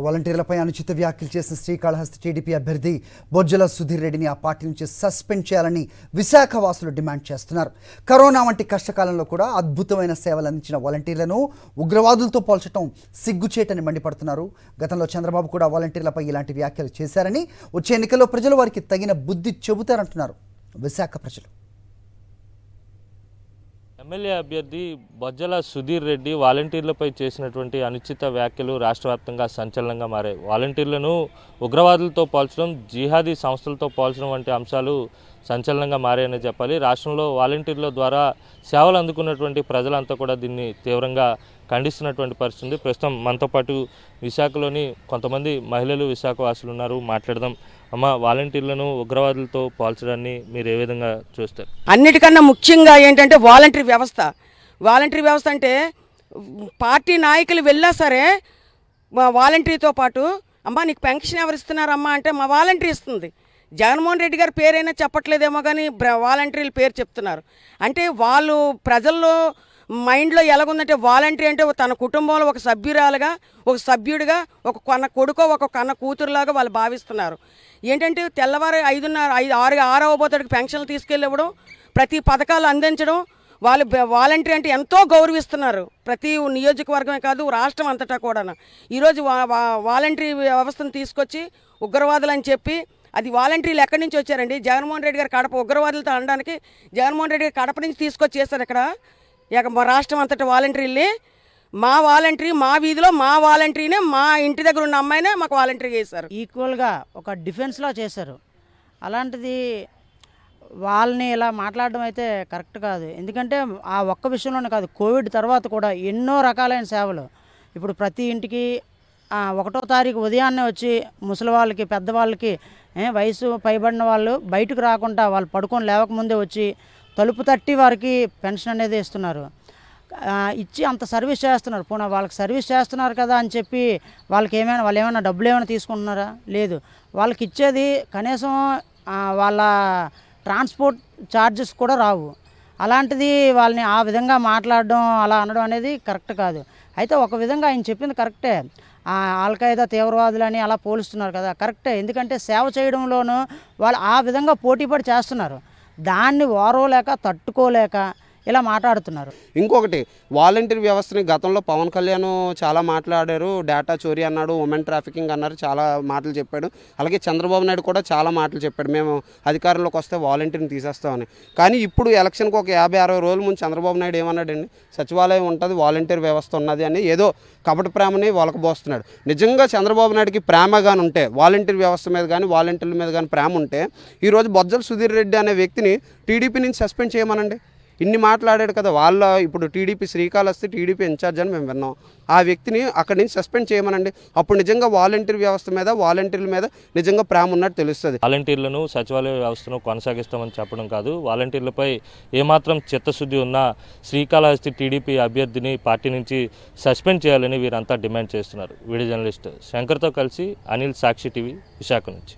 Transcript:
వాలంటీర్లపై అనుచిత వ్యాఖ్యలు చేసిన శ్రీకాళహస్తి టీడీపీ అభ్యర్థి బొజ్జల సుధీర్ రెడ్డిని ఆ పార్టీ నుంచి సస్పెండ్ చేయాలని విశాఖ వాసులు డిమాండ్ చేస్తున్నారు. కరోనా వంటి కష్టకాలంలో కూడా అద్భుతమైన సేవలు అందించిన వాలంటీర్లను ఉగ్రవాదులతో పోల్చడం సిగ్గుచేటని మండిపడుతున్నారు. గతంలో చంద్రబాబు కూడా వాలంటీర్లపై ఇలాంటి వ్యాఖ్యలు చేశారని, వచ్చే ఎన్నికల్లో ప్రజలు వారికి తగిన బుద్ధి చెబుతారంటున్నారు విశాఖ ప్రజలు. ఎమ్మెల్యే అభ్యర్థి బొజ్జల సుధీర్ రెడ్డి వాలంటీర్లపై చేసినటువంటి అనుచిత వ్యాఖ్యలు రాష్ట్ర వ్యాప్తంగా సంచలనంగా మారాయి. వాలంటీర్లను ఉగ్రవాదులతో పోల్చడం, జిహాదీ సంస్థలతో పోల్చడం వంటి అంశాలు సంచలనంగా మారాయని చెప్పాలి. రాష్ట్రంలో వాలంటీర్ల ద్వారా సేవలు అందుకున్నటువంటి ప్రజలంతా కూడా దీన్ని తీవ్రంగా ఖండిస్తున్నటువంటి పరిస్థితి ఉంది. ప్రస్తుతం మనతో పాటు విశాఖలోని కొంతమంది మహిళలు, విశాఖ వాసులు ఉన్నారు. మాట్లాడదాం. అమ్మ, వాలంటీర్లను ఉగ్రవాదులతో పోల్చడాన్ని మీరు ఏ విధంగా చూస్తారు? అన్నిటికన్నా ముఖ్యంగా ఏంటంటే వాలంటీర్ వ్యవస్థ అంటే పార్టీ నాయకులు వెళ్ళా సరే వాలంటీర్తో పాటు అమ్మ నీకు పెన్షన్ ఎవరు ఇస్తున్నారమ్మా అంటే మా వాలంటీర్ ఇస్తుంది. జగన్మోహన్ రెడ్డి గారి పేరైనా చెప్పట్లేదేమో కానీ వాలంటీర్ల పేరు చెప్తున్నారు. అంటే వాళ్ళు ప్రజల్లో మైండ్లో ఎలాగుందంటే వాలంటీర్ అంటే తన కుటుంబంలో ఒక సభ్యురాలుగా, ఒక సభ్యుడిగా, ఒక కన్న కొడుకో, ఒక కన్న కూతురులాగా వాళ్ళు భావిస్తున్నారు. ఏంటంటే తెల్లవారు 5:30, 6 అవ్వబోతాడికి పెన్షన్లు తీసుకెళ్ళివ్వడం, ప్రతి పథకాలు అందించడం, వాళ్ళు వాలంటీర్ అంటే ఎంతో గౌరవిస్తున్నారు. ప్రతి నియోజకవర్గమే కాదు రాష్ట్రం అంతటా కూడా. ఈరోజు వాలంటీర్ వ్యవస్థను తీసుకొచ్చి ఉగ్రవాదులు అని చెప్పి, అది వాలంటీర్లు ఎక్కడి నుంచి వచ్చారండి? జగన్మోహన్ రెడ్డి గారు కడప ఉగ్రవాదులతో అనడానికి జగన్మోహన్ రెడ్డి గారు కడప నుంచి తీసుకొచ్చి చేశారు. ఇక్కడ మా రాష్ట్రం అంతటా వాలంటీర్ని, మా వాలంటీర్, మా వీధిలో మా వాలంటీర్నే, మా ఇంటి దగ్గర ఉన్న అమ్మాయినే మాకు వాలంటీర్ చేశారు. ఈక్వల్గా ఒక డిఫెన్స్లో చేశారు. అలాంటిది వాళ్ళని ఇలా మాట్లాడడం అయితే కరెక్ట్ కాదు. ఎందుకంటే ఆ ఒక్క విషయంలోనే కాదు, కోవిడ్ తర్వాత కూడా ఎన్నో రకాలైన సేవలు. ఇప్పుడు ప్రతి ఇంటికి 1వ తారీఖు ఉదయాన్నే వచ్చి ముసలి వాళ్ళకి, పెద్దవాళ్ళకి, వయసు పైబడిన వాళ్ళు బయటకు రాకుండా వాళ్ళు పడుకొని లేవకముందే వచ్చి తలుపు తట్టి వారికి పెన్షన్ అనేది ఇస్తున్నారు. ఇచ్చి అంత సర్వీస్ చేస్తున్నారు. పోనీ వాళ్ళకి సర్వీస్ చేస్తున్నారు కదా అని చెప్పి వాళ్ళు ఏమైనా డబ్బులు ఏమైనా తీసుకుంటున్నారా? లేదు. వాళ్ళకి ఇచ్చేది కనీసం వాళ్ళ ట్రాన్స్పోర్ట్ ఛార్జెస్ కూడా రావు. అలాంటిది వాళ్ళని ఆ విధంగా మాట్లాడడం, అలా అనడం అనేది కరెక్ట్ కాదు. అయితే ఒక విధంగా ఆయన చెప్పింది కరెక్టే. ఆల్ఖైదా తీవ్రవాదులని అలా పోలుస్తున్నారు కదా, కరెక్టే. ఎందుకంటే సేవ చేయడంలోనూ వాళ్ళు ఆ విధంగా పోటీపడి చేస్తున్నారు. దాన్ని ఓర్వలేక, తట్టుకోలేక ఇలా మాట్లాడుతున్నారు. ఇంకొకటి, వాలంటీర్ వ్యవస్థని గతంలో పవన్ కళ్యాణ్ చాలా మాట్లాడారు. డేటా చోరీ అన్నాడు, ఉమెన్ ట్రాఫికింగ్ అన్నారు, చాలా మాటలు చెప్పాడు. అలాగే చంద్రబాబు నాయుడు కూడా చాలా మాటలు చెప్పాడు, మేము అధికారంలోకి వస్తే వాలంటీర్ని తీసేస్తామని. కానీ ఇప్పుడు ఎలక్షన్కి ఒక 50-60 రోజుల ముందు చంద్రబాబు నాయుడు ఏమన్నాడండి? సచివాలయం ఉంటుంది, వాలంటీర్ వ్యవస్థ ఉన్నది అని ఏదో కపట ప్రేమని వాళ్ళకబోస్తున్నాడు. నిజంగా చంద్రబాబు నాయుడికి ప్రేమ కానీ ఉంటే, వాలంటీర్ వ్యవస్థ మీద కానీ వాలంటీర్ల మీద కానీ ప్రేమ ఉంటే, ఈరోజు బొజ్జల సుధీర్ రెడ్డి అనే వ్యక్తిని టీడీపీ నుంచి సస్పెండ్ చేయమనండి. ఇన్ని మాట్లాడాడు కదా, ఇప్పుడు టీడీపీ శ్రీకాళహస్తి టీడీపీ ఇన్ఛార్జ్ అని మేము విన్నాం. ఆ వ్యక్తిని అక్కడి నుంచి సస్పెండ్ చేయమనండి. అప్పుడు నిజంగా వాలంటీర్ వ్యవస్థ మీద, వాలంటీర్ల మీద నిజంగా ప్రేమ ఉన్నట్టు తెలుస్తుంది. వాలంటీర్లను, సచివాలయ వ్యవస్థను కొనసాగిస్తామని చెప్పడం కాదు, వాలంటీర్లపై ఏమాత్రం చిత్తశుద్ధి ఉన్నా శ్రీకాళహస్తి టీడీపీ అభ్యర్థిని పార్టీ నుంచి సస్పెండ్ చేయాలని వీరంతా డిమాండ్ చేస్తున్నారు. వీడియో జర్నలిస్ట్ శంకర్తో కలిసి అనిల్, సాక్షి టీవీ, విశాఖ నుంచి.